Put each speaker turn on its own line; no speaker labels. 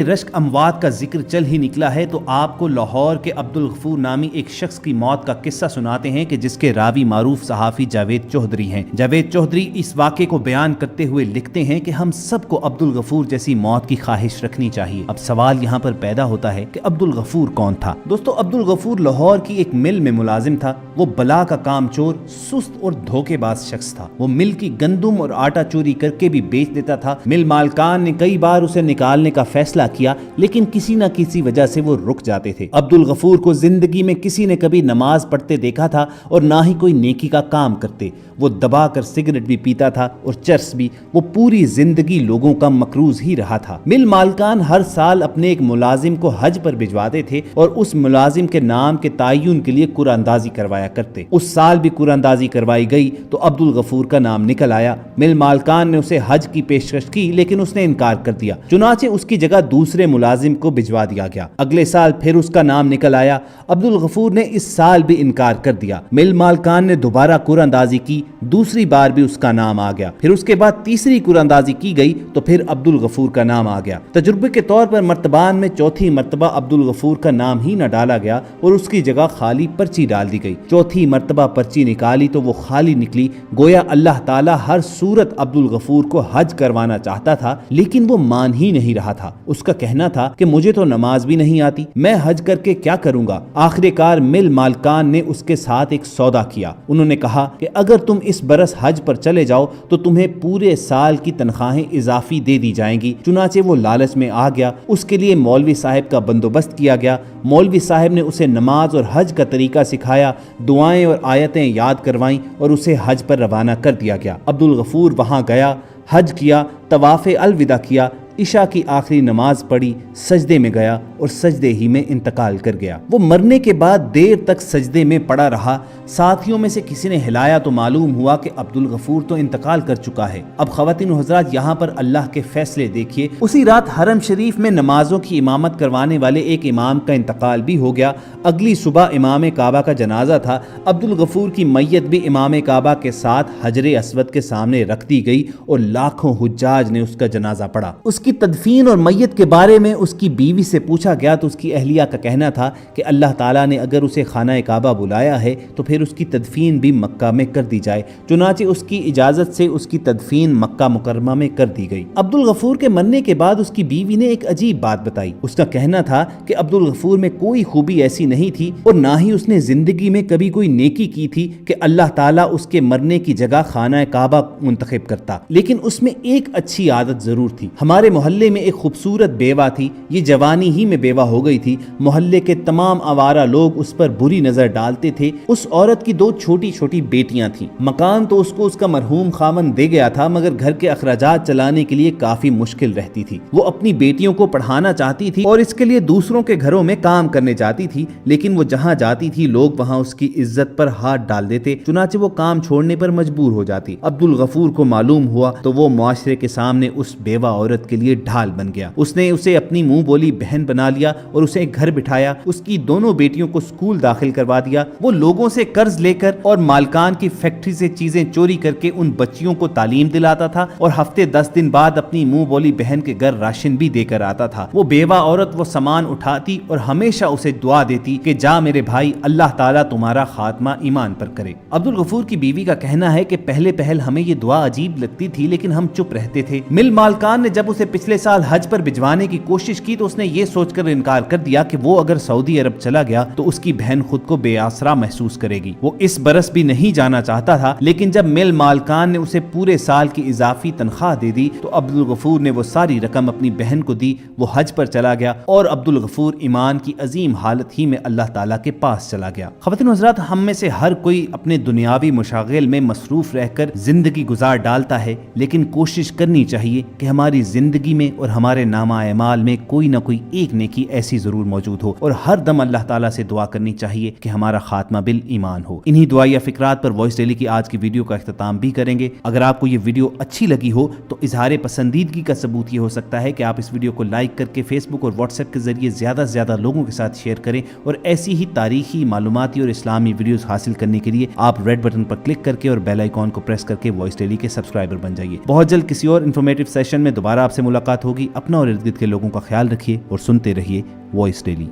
رشک اموات کا ذکر چل ہی نکلا ہے تو آپ کو لاہور کے عبدالغفور نامی ایک شخص کی موت کا قصہ سناتے ہیں کہ جس کے راوی معروف صحافی جاوید چوہدری ہیں۔ جاوید چوہدری اس واقعے کو بیان کرتے ہوئے لکھتے ہیں کہ ہم سب کو عبدالغفور جیسی موت کی خواہش رکھنی چاہیے۔ اب سوال یہاں پر پیدا ہوتا ہے کہ عبدالغفور کون تھا؟ دوستو، عبدالغفور لاہور کی ایک مل میں ملازم تھا۔ وہ بلا کا کام چور، سست اور دھوکے باز شخص تھا۔ وہ مل کی گندم اور آٹا چوری کر کے بھی بیچ دیتا تھا۔ مل مالکان نے کئی بار اسے نکالنے کا فیصلہ کیا، لیکن کسی نہ کسی وجہ سے وہ رک جاتے تھے۔ عبدالغفور کو زندگی میں کسی نے کبھی نماز پڑھتے دیکھا تھا اور نہ ہی کوئی نیکی کا کام کرتے۔ وہ دبا کر سگریٹ بھی پیتا تھا اور چرس بھی۔ وہ پوری زندگی لوگوں کا مقروض ہی رہا تھا۔ مل مالکان ہر سال اپنے ایک ملازم کو حج پر بھجواتے تھے اور اس ملازم کے نام کے تعین کے لیے قرعہ اندازی کروایا کرتے۔ اس سال بھی قرعہ اندازی کروائی گئی تو عبدالغفور کا نام نکل آیا۔ مل مالکان نے اسے حج کی پیشکش کی لیکن اس نے انکار کر دیا، چنانچہ اس کی جگہ دوسرے ملازم کو بھجوا دیا گیا۔ اگلے سال پھر اس کا نام نکل آیا۔ عبدالغفور نے اس سال بھی انکار کر دیا۔ مل مالکان نے دوبارہ قرعہ اندازی کی، دوسری بار بھی اس کا نام آ گیا۔ پھر اس کے بعد تیسری قرعہ اندازی کی گئی تو پھر عبدالغفور کا نام آ گیا۔ تجربے کے طور پر مرتبان میں چوتھی مرتبہ عبدالغفور کا نام ہی نہ ڈالا گیا اور اس کی جگہ خالی پرچی ڈال دی گئی۔ چوتھی مرتبہ پرچی نکالی تو وہ خالی نکلی۔ گویا اللہ تعالیٰ ہر صورت عبدالغفور کو حج کروانا چاہتا تھا، لیکن وہ مان ہی نہیں رہا تھا۔ اس کا کہنا تھا کہ مجھے تو نماز بھی نہیں آتی، میں حج کر کے کیا کروں گا؟ آخر کار مل مالکان نے اس کے ساتھ ایک سودا کیا۔ انہوں نے کہا کہ اگر تم اس برس حج پر چلے جاؤ تو تمہیں پورے سال کی تنخواہیں اضافی دے دی جائیں گی۔ چنانچہ وہ لالچ میں آ گیا۔ اس کے لیے مولوی صاحب کا بندوبست کیا گیا۔ مولوی صاحب نے اسے نماز اور حج کا طریقہ سکھایا، دعائیں اور آیتیں یاد کروائیں اور اسے حج پر روانہ کر دیا گیا۔ عبدالغفور وہاں گیا، حج کیا، طواف الوداع کیا، عشاء کی آخری نماز پڑھی، سجدے میں گیا اور سجدے ہی میں انتقال کر گیا۔ وہ مرنے کے بعد دیر تک سجدے میں پڑا رہا۔ ساتھیوں میں سے کسی نے ہلایا تو معلوم ہوا کہ عبدالغفور تو انتقال کر چکا ہے۔ اب خواتین و حضرات، یہاں پر اللہ کے فیصلے دیکھیے۔ اسی رات حرم شریف میں نمازوں کی امامت کروانے والے ایک امام کا انتقال بھی ہو گیا۔ اگلی صبح امام کعبہ کا جنازہ تھا۔ عبدالغفور کی میت بھی امام کعبہ کے ساتھ حجر اسود کے سامنے رکھ دی گئی اور لاکھوں حجاج نے اس کا جنازہ پڑھا۔ اس کی تدفین اور میت کے بارے میں اس کی بیوی سے پوچھا گیا تو اس کی اہلیہ کا کہنا تھا کہ اللہ تعالیٰ نے اگر اسے خانہ کعبہ بلایا ہے تو پھر اس کی تدفین بھی مکہ میں کر دی جائے۔ چنانچہ اس کی اجازت سے اس کی تدفین مکہ مکرمہ میں کر دی گئی۔ عبدالغفور کے مرنے کے بعد اس کی بیوی نے ایک عجیب بات بتائی۔ اس کا کہنا تھا کہ عبدالغفور میں کوئی خوبی ایسی نہیں تھی اور نہ ہی اس نے زندگی میں کبھی کوئی نیکی کی تھی کہ اللہ تعالیٰ اس کے مرنے کی جگہ خانہ کعبہ منتخب کرتا، لیکن اس میں ایک اچھی عادت ضرور تھی۔ ہمارے محلے میں ایک خوبصورت بیوہ تھی، یہ جوانی ہی میں بیوہ ہو گئی تھی۔ محلے کے تمام آوارہ لوگ اس پر بری نظر ڈالتے تھے۔ اس عورت کی 2 چھوٹی چھوٹی بیٹیاں تھیں۔ مکان تو اس کو اس کا مرحوم خاوند دے گیا تھا، مگر گھر کے اخراجات چلانے کے لیے کافی مشکل رہتی تھی۔ وہ اپنی بیٹیوں کو پڑھانا چاہتی تھی اور اس کے لیے دوسروں کے گھروں میں کام کرنے جاتی تھی، لیکن وہ جہاں جاتی تھی لوگ وہاں اس کی عزت پر ہاتھ ڈال دیتے، چنانچہ وہ کام چھوڑنے پر مجبور ہو جاتی۔ عبدالغفور کو معلوم ہوا تو وہ معاشرے کے سامنے اس بیوہ عورت کے لیے ڈھال بن گیا۔ اس نے اسے اپنی منہ بولی بہن بنا لیا اور اسے گھر بٹھایا۔ اس کی دونوں بیٹیوں کو اسکول داخل کروا دیا۔ وہ لوگوں سے قرض لے کر اور مالکان کی فیکٹری سے چیزیں چوری کر کے ان بچیوں کو تعلیم دلاتا تھا اور ہفتے 10 دن بعد اپنی منہ بولی بہن کے گھر راشن بھی دے کر آتا تھا۔ وہ بیوہ عورت وہ سامان اٹھاتی اور ہمیشہ اسے دعا دیتی کہ جا میرے بھائی، اللہ تعالیٰ تمہارا خاتمہ ایمان پر کرے۔ عبدالغفور کی بیوی کا کہنا ہے کہ پہلے ہمیں یہ دعا عجیب لگتی تھی لیکن ہم چپ رہتے تھے۔ مل مالکان نے جب اسے پچھلے سال حج پر بھجوانے کی کوشش کی تو اس نے یہ سوچ کر انکار کر دیا کہ وہ اگر سعودی عرب چلا گیا تو اس کی بہن خود کو بے آسرا محسوس کرے گی۔ وہ اس برس بھی نہیں جانا چاہتا تھا، لیکن جب مل مالکان نے اسے پورے سال کی اضافی تنخواہ دے دی تو عبدالغفور نے وہ ساری رقم اپنی بہن کو دی۔ وہ حج پر چلا گیا اور عبدالغفور ایمان کی عظیم حالت ہی میں اللہ تعالیٰ کے پاس چلا گیا۔ خواتین و حضرات، ہم میں سے ہر کوئی اپنے دنیاوی مشاغل میں مصروف رہ کر زندگی گزار ڈالتا ہے، لیکن کوشش کرنی چاہیے کہ ہماری زندگی میں اور ہمارے نامہ اعمال میں کوئی نہ کوئی ایک نیکی ایسی ضرور موجود ہو، اور ہر دم اللہ تعالیٰ سے دعا کرنی چاہیے کہ ہمارا خاتمہ بالایمان ہو۔ انہی دعائیہ فکرات پر وائس ڈیلی کی آج کی ویڈیو کا اختتام بھی کریں گے۔ اگر آپ کو یہ ویڈیو اچھی لگی ہو تو اظہار پسندیدگی کا ثبوت یہ ہو سکتا ہے کہ آپ اس ویڈیو کو لائک کر کے فیس بک اور واٹس ایپ کے ذریعے زیادہ سے زیادہ لوگوں کے ساتھ شیئر کریں، اور ایسی ہی تاریخی، معلوماتی اور اسلامی ویڈیوز حاصل کرنے کے لیے آپ ریڈ بٹن پر کلک کر کے اور بیل آئیکن کو پریس کر کے وائس ڈیلی کے سبسکرائبر بن جائیے۔ بہت جلد کسی اور انفارمیٹیو سیشن میں دوبارہ آپ سے ملاقات ہوگی. اپنا اور ارد گرد کے لوگوں کا خیال رکھیے اور سنتے رہیے وائس ڈیلی.